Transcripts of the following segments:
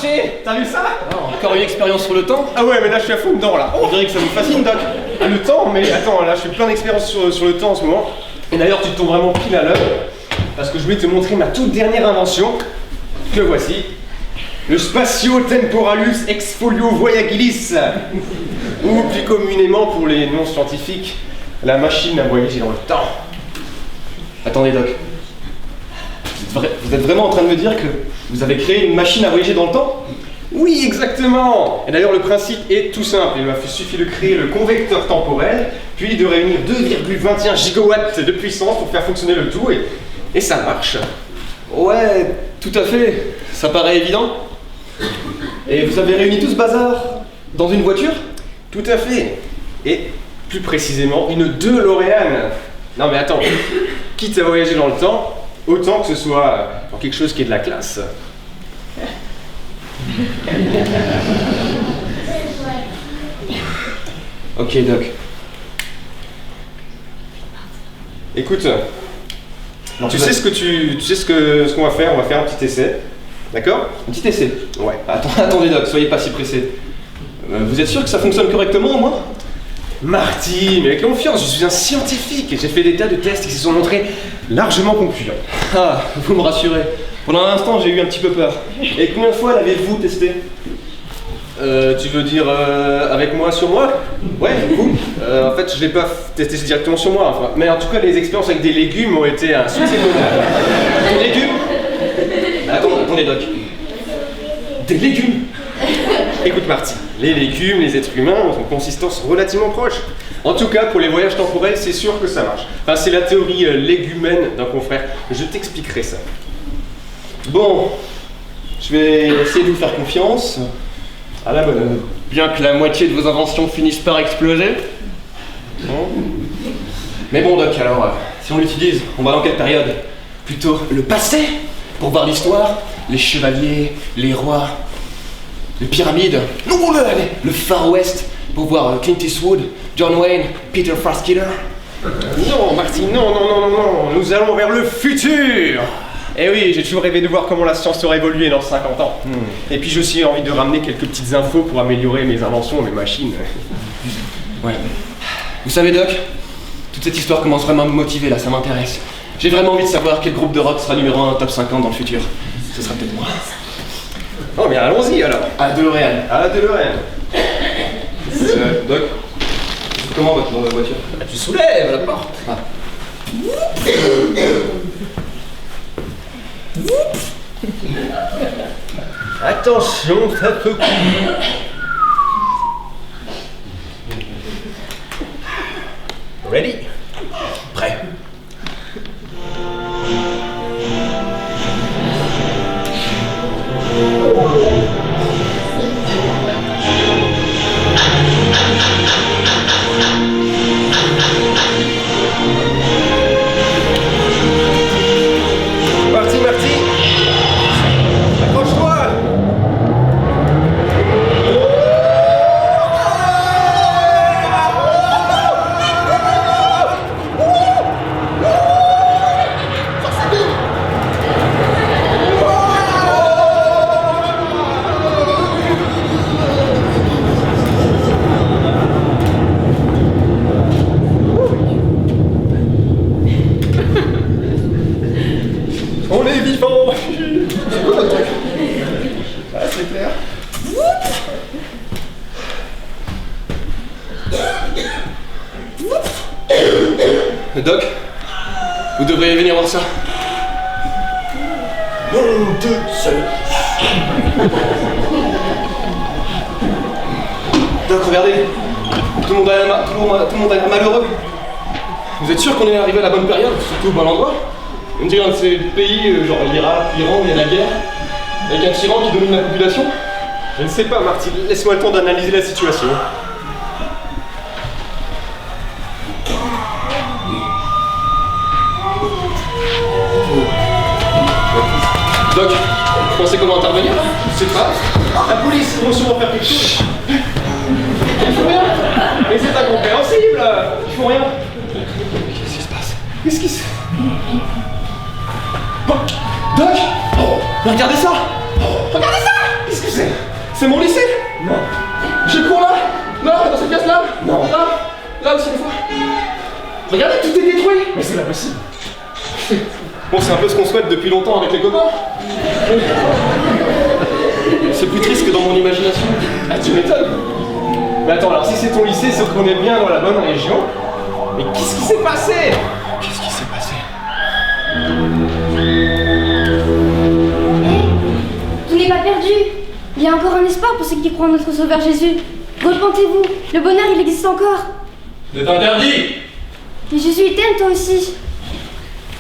marché! T'as vu ça? Encore une expérience sur le temps? Ah ouais, mais là je suis à fond dedans là. On dirait que ça vous fascine, Doc. Ah, le temps? Mais attends, là je fais plein d'expériences sur le temps en ce moment. Et d'ailleurs, tu te tombes vraiment pile à l'heure. Parce que je voulais te montrer ma toute dernière invention. Que voici. Le Spatio Temporalus Exfolio Voyagilis. Ou plus communément pour les non-scientifiques, la machine à voyager dans le temps. Attendez, Doc. Vous êtes vraiment en train de me dire que vous avez créé une machine à voyager dans le temps? Oui, exactement. Et d'ailleurs, le principe est tout simple. Il m'a suffi de créer le convecteur temporel, puis de réunir 2,21 gigawatts de puissance pour faire fonctionner le tout, et ça marche. Ouais, tout à fait. Ça paraît évident. Et vous avez réuni tout ce bazar dans une voiture? Tout à fait. Et plus précisément, une DeLorean. Non mais attends, quitte à voyager dans le temps, autant que ce soit dans quelque chose qui est de la classe. Ok, Doc. Écoute, tu sais ce qu'on va faire? On va faire un petit essai, d'accord? Un petit essai? Ouais. Attendez, Doc, soyez pas si pressé. Vous êtes sûr que ça fonctionne correctement au moins? Marty, mais avec confiance, je suis un scientifique et j'ai fait des tas de tests qui se sont montrés largement concluants. Ah, vous me rassurez. Pendant un instant, j'ai eu un petit peu peur. Et combien de fois l'avez-vous testé? Tu veux dire avec moi sur moi? Ouais, vous. En fait, je l'ai pas testé directement sur moi, enfin, mais en tout cas, les expériences avec des légumes ont été un succès total. Des légumes? Attendez, Doc. Des légumes? Écoute, Marty, les légumes, les êtres humains ont une consistance relativement proche. En tout cas, pour les voyages temporels, c'est sûr que ça marche. Enfin, c'est la théorie légumène d'un confrère. Je t'expliquerai ça. Bon, je vais essayer de vous faire confiance. À la bonne heure. Bien que la moitié de vos inventions finissent par exploser. Mais bon, Doc, alors, si on l'utilise, on va dans quelle période? Plutôt le passé, pour voir l'histoire, les chevaliers, les rois, les pyramides. Non, le Far West, pour voir Clint Eastwood, John Wayne, Peter Frasketer. Non, Marty, non, nous allons vers le futur. Eh oui, j'ai toujours rêvé de voir comment la science aurait évolué dans 50 ans. Et puis j'ai aussi envie de ramener quelques petites infos pour améliorer mes inventions, mes machines. Ouais. Vous savez, Doc, toute cette histoire commence vraiment à me motiver là, ça m'intéresse. J'ai vraiment envie de savoir quel groupe de rock sera numéro 1 top 50 dans le futur. Ce sera peut-être moi. Oh bien, allons-y alors. À la DeLorean. À la DeLorean. Doc, comment votre voiture? Tu soulèves la porte. Ah. Attention, ça peut couper. Ready? Prêt. Parti, Marty. Accroche-toi. On est vivant. C'est quoi votre truc? Ah, c'est clair. Doc, vous devriez venir voir ça. Doc, regardez. Tout le monde a l'air malheureux. Vous êtes sûr qu'on est arrivé à la bonne période, surtout au bon endroit? On dirait un de ces pays, genre l'Irak, l'Iran, où il y a la guerre, avec un tyran qui domine la population. Je ne sais pas, Marty. Laisse-moi le temps d'analyser la situation. Doc, vous pensez comment intervenir? C'est pas. La police, ils vont sûrement faire quelque chose. Ils font rien. Mais c'est incompréhensible. Ils font rien. Qu'est-ce qui se passe? Qu'est-ce qui se... Oh, Doc! Oh, regardez ça! Regardez ça. Qu'est-ce que c'est? Là aussi, des fois. Regardez, tout est détruit. Mais c'est pas possible. Bon, c'est un peu ce qu'on souhaite depuis longtemps avec les copains. C'est plus triste que dans mon imagination. Ah, tu m'étonnes. Mais attends, alors si c'est ton lycée, c'est qu'on est bien dans la bonne région. Mais qu'est-ce qui s'est passé? Qu'est-ce qui s'est passé? Tout n'est pas perdu. Il y a encore un espoir pour ceux qui croient en notre Sauveur Jésus. Repentez-vous, le bonheur il existe encore. C'est interdit. Mais Jésus il t'aime toi aussi.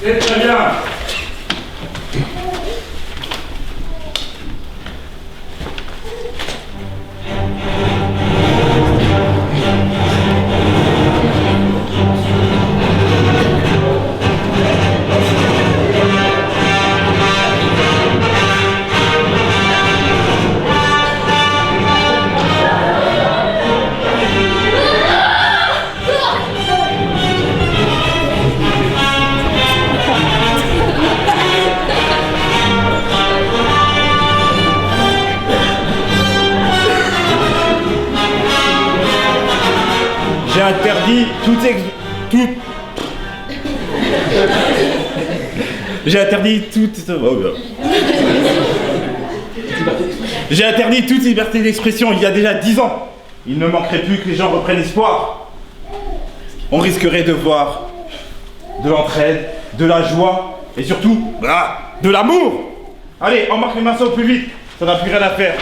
C'est très bien. J'ai interdit J'ai interdit toute... Oh, J'ai interdit toute liberté d'expression il y a déjà 10 ans. Il ne manquerait plus que les gens reprennent espoir. On risquerait de voir de l'entraide, de la joie et surtout de l'amour. Allez, embarque les mains au plus vite. Ça n'a plus rien à faire.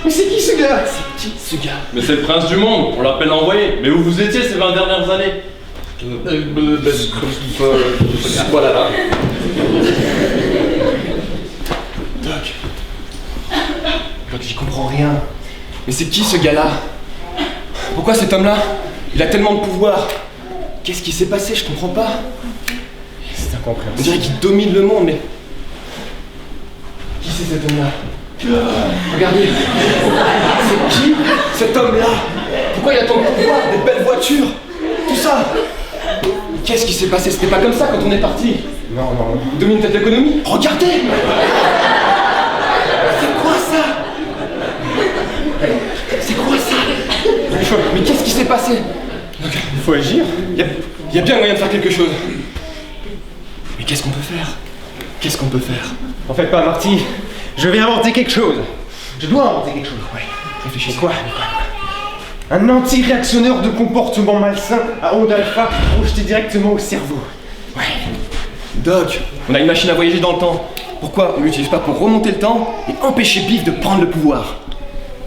Mais c'est qui ce gars? C'est qui ce gars? Mais c'est le prince du monde, on l'appelle l'envoyé. Mais où vous étiez ces 20 dernières années? Voilà là. Doc, j'y comprends rien. Mais c'est qui ce gars-là? Pourquoi cet homme-là? Il a tellement de pouvoir. Qu'est-ce qui s'est passé? Je comprends pas. C'est On incompréhensible. dirait qu'il domine le monde, mais... Qui c'est cet homme-là? Regardez. C'est qui cet homme-là? Pourquoi il a tant de pouvoir? Des belles voitures? Tout ça? Qu'est-ce qui s'est passé? C'était pas comme ça quand on est parti. Non, non, non. Il domine cette économie. Regardez! C'est quoi ça? C'est quoi ça? Mais qu'est-ce qui s'est passé? Il faut agir. Il y a bien moyen de faire quelque chose. Mais qu'est-ce qu'on peut faire? Qu'est-ce qu'on peut faire? En fait pas, Marty. Je vais inventer quelque chose. Je dois inventer quelque chose. Ouais, réfléchissez. Quoi? Un anti-réactionneur de comportement malsain à onde alpha projeté directement au cerveau. Ouais. Doc, on a une machine à voyager dans le temps. Pourquoi on l'utilise pas pour remonter le temps et empêcher Biff de prendre le pouvoir?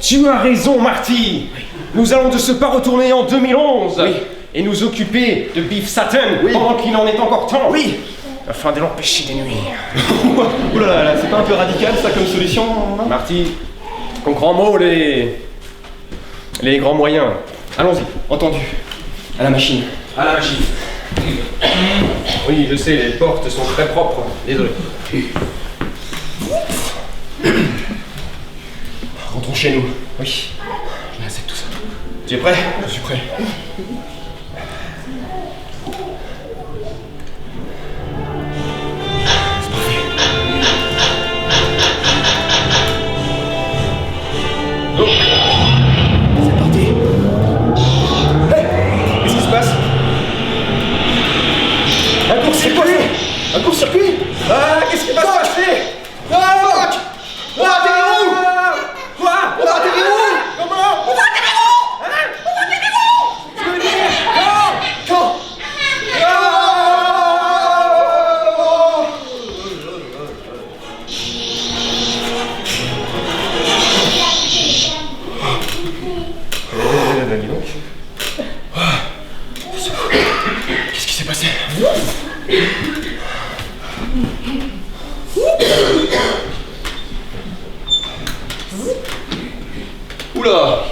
Tu as raison, Marty. Nous allons de ce pas retourner en 2011 Oui. et nous occuper de Biff Satan Oui. pendant qu'il en est encore temps. Oui. Afin de l'empêcher des nuire. Oula là, c'est pas un peu radical ça comme solution? Non? Marty, en grands mots, les grands moyens. Allons-y. Entendu. À la machine. À la machine. Oui, je sais, les portes sont très propres. Désolé. Rentrons chez nous. Oui. J'en ai assez de tout ça. Tu es prêt? Je suis prêt. Go. C'est parti. Hey, qu'est-ce qui se passe? Un court-circuit! Un court-circuit! Ah, qu'est-ce qui va se passer? Ah, on va atterrir où? Quoi? On va atterrir où? Comment? On va atterrir où? Hein? On va atterrir où? Tu veux dire? Quand? Dis donc. Qu'est-ce qui s'est passé? Oula!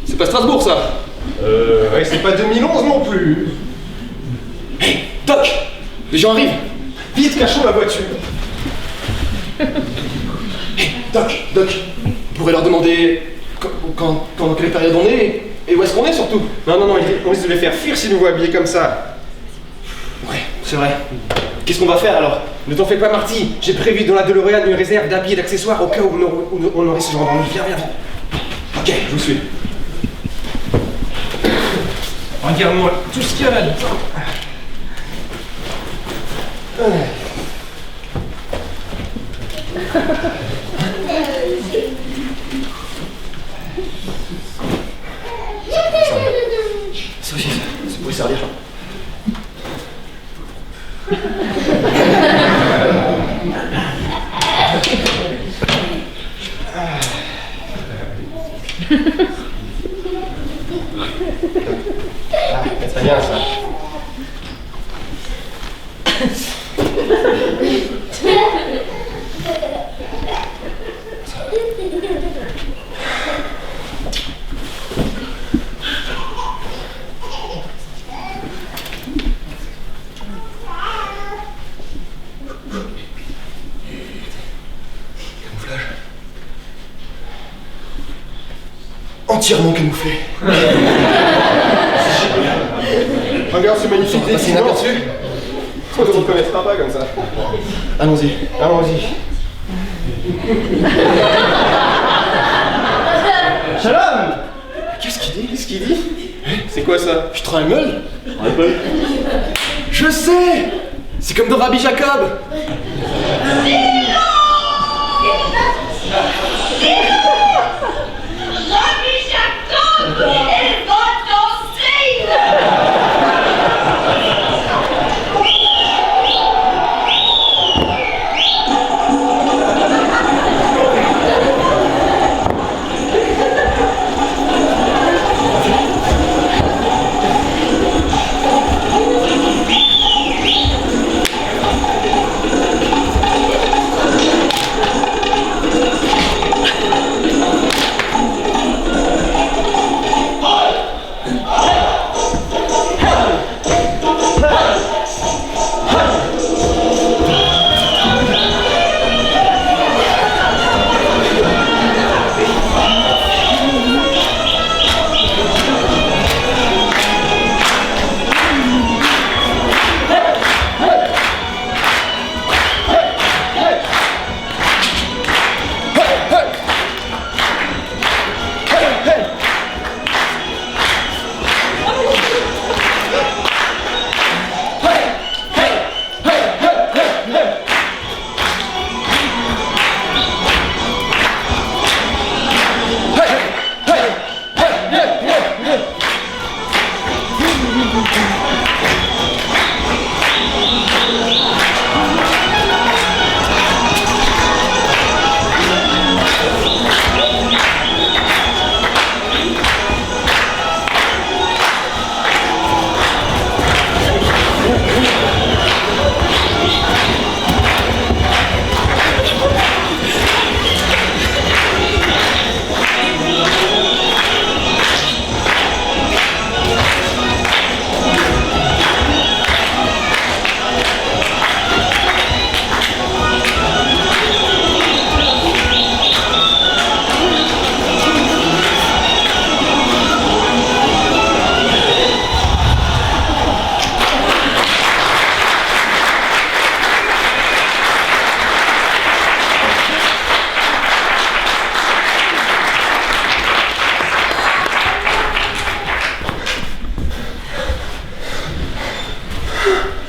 C'est pas Strasbourg ça! Ouais, c'est pas 2011 non plus. Hey, Doc! Les gens arrivent! Vite, cachons la voiture. Doc, on pourrait leur demander dans quelle période on est et où est-ce qu'on est surtout. Non, on risque de les faire fuir s'ils nous voient habillés comme ça. Ouais, c'est vrai. Qu'est-ce qu'on va faire alors? Ne t'en fais pas, Marty. J'ai prévu dans la DeLorean une réserve d'habits et d'accessoires au cas où on aurait ce genre d'ennui. Viens. Ok, je vous suis. Regarde-moi tout ce qu'il y a là-dedans. Ça aussi, ça pourrait servir. C'est bien ça. Entièrement camouflé. Regarde ce magnifique C'est déguisement. inaperçu. On ne reconnaîtra pas comme ça. Allons-y. Shalom. Qu'est-ce qu'il dit? Qu'est-ce qu'il dit? C'est quoi ça? Strangel? Je sais! C'est comme dans Rabbi Jacob! Rabbi Jacob, il est votre style.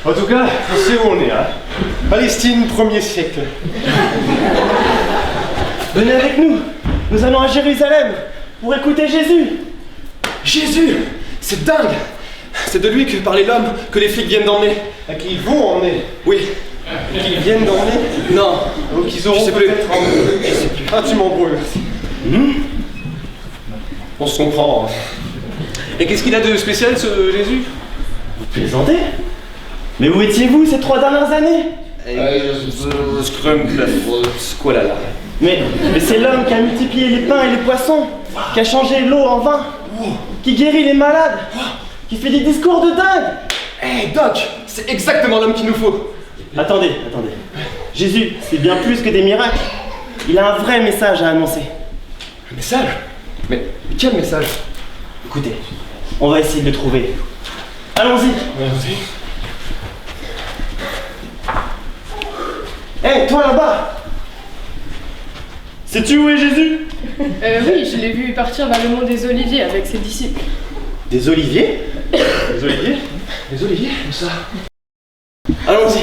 En tout cas, on sait où on est, hein. Palestine, 1er siècle. Venez avec nous, nous allons à Jérusalem pour écouter Jésus. Jésus! C'est dingue! C'est de lui que parlait l'homme que les flics viennent d'emmener. À qui ils vont emmener. Oui. Qu'ils viennent d'emmener. Non. Ou qu'ils auront Je sais plus. peut-être emmené. Je sais plus. Ah, tu m'embrouilles. On se comprend. Hein. Et qu'est-ce qu'il a de spécial ce Jésus? Vous plaisantez? Mais où étiez-vous ces 3 dernières années? Scrum, c'est quoi là? Mais c'est l'homme qui a multiplié les pains et les poissons, qui a changé l'eau en vin, qui guérit les malades, qui fait des discours de dingue. Hey Doc, c'est exactement l'homme qu'il nous faut. Attendez. Jésus, c'est bien plus que des miracles. Il a un vrai message à annoncer. Un message? Mais quel message? Écoutez, on va essayer de le trouver. Allons-y. Hé, toi là-bas! Sais-tu où est Jésus? Oui, je l'ai vu partir vers le mont des Oliviers avec ses disciples. Des oliviers? Les oliviers? Les oliviers? Où ça? Allons-y.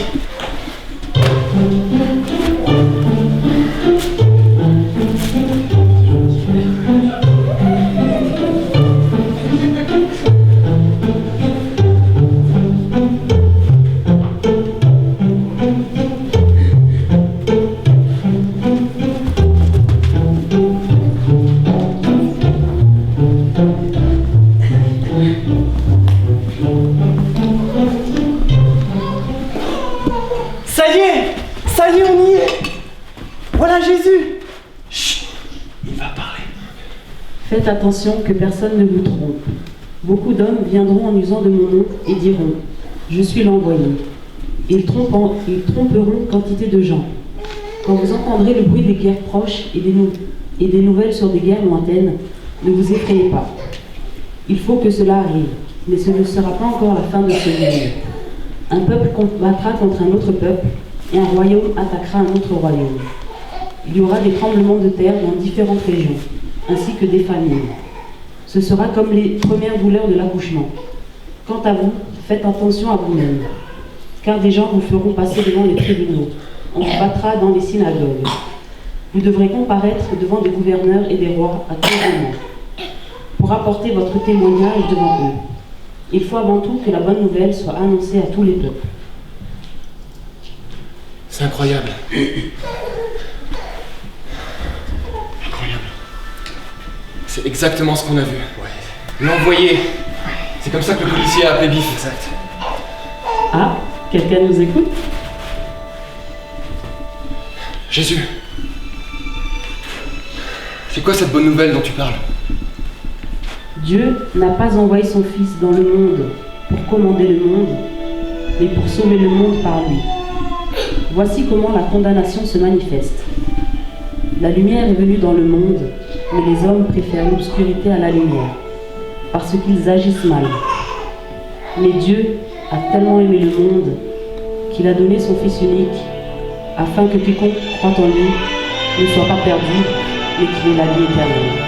Ça y est, on y est. Voilà Jésus. Chut, il va parler. Faites attention que personne ne vous trompe. Beaucoup d'hommes viendront en usant de mon nom et diront « Je suis l'envoyé ». Ils tromperont quantité de gens. Quand vous entendrez le bruit des guerres proches et des nouvelles sur des guerres lointaines, ne vous effrayez pas. Il faut que cela arrive, mais ce ne sera pas encore la fin de ce monde. Un peuple combattra contre un autre peuple, et un royaume attaquera un autre royaume. Il y aura des tremblements de terre dans différentes régions, ainsi que des famines. Ce sera comme les premières douleurs de l'accouchement. Quant à vous, faites attention à vous-même, car des gens vous feront passer devant les tribunaux. On vous battra dans les synagogues. Vous devrez comparaître devant des gouverneurs et des rois à tout moment, pour apporter votre témoignage devant eux. Il faut avant tout que la bonne nouvelle soit annoncée à tous les peuples. C'est incroyable. Incroyable. C'est exactement ce qu'on a vu. Ouais. L'envoyé. C'est comme ça que le policier a appelé Biff. Exact. Ah, quelqu'un nous écoute? Jésus. C'est quoi cette bonne nouvelle dont tu parles? Dieu n'a pas envoyé son Fils dans le monde pour commander le monde, mais pour sauver le monde par lui. Voici comment la condamnation se manifeste. La lumière est venue dans le monde, mais les hommes préfèrent l'obscurité à la lumière, parce qu'ils agissent mal. Mais Dieu a tellement aimé le monde qu'il a donné son Fils unique, afin que quiconque croit en lui ne soit pas perdu, mais qu'il ait la vie éternelle.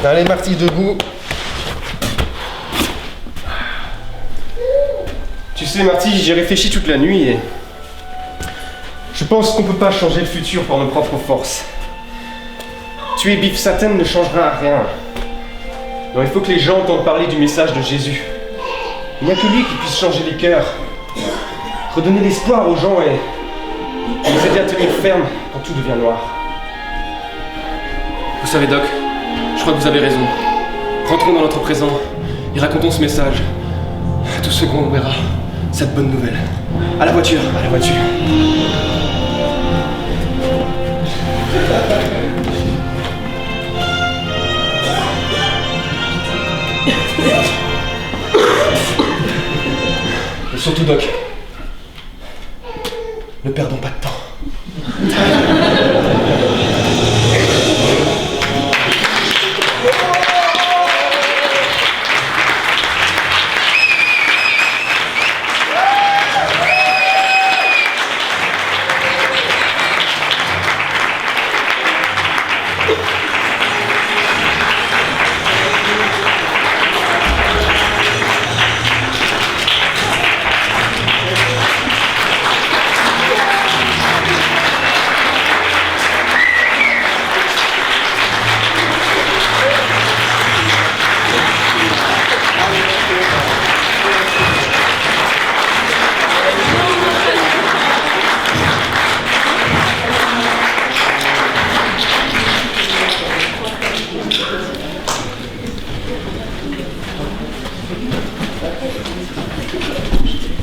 Allez, Marty, debout. Tu sais, Marty, j'ai réfléchi toute la nuit et je pense qu'on peut pas changer le futur par nos propres forces. Tuer Biff Satan ne changera rien. Non, il faut que les gens entendent parler du message de Jésus. Il n'y a que lui qui puisse changer les cœurs, redonner l'espoir aux gens et nous aider à tenir ferme quand tout devient noir. Vous savez, Doc, je crois que vous avez raison. Rentrons dans notre présent et racontons ce message à tous ceux qu'on verra cette bonne nouvelle. À la voiture, à la voiture. Et surtout, Doc, ne perdons pas de temps.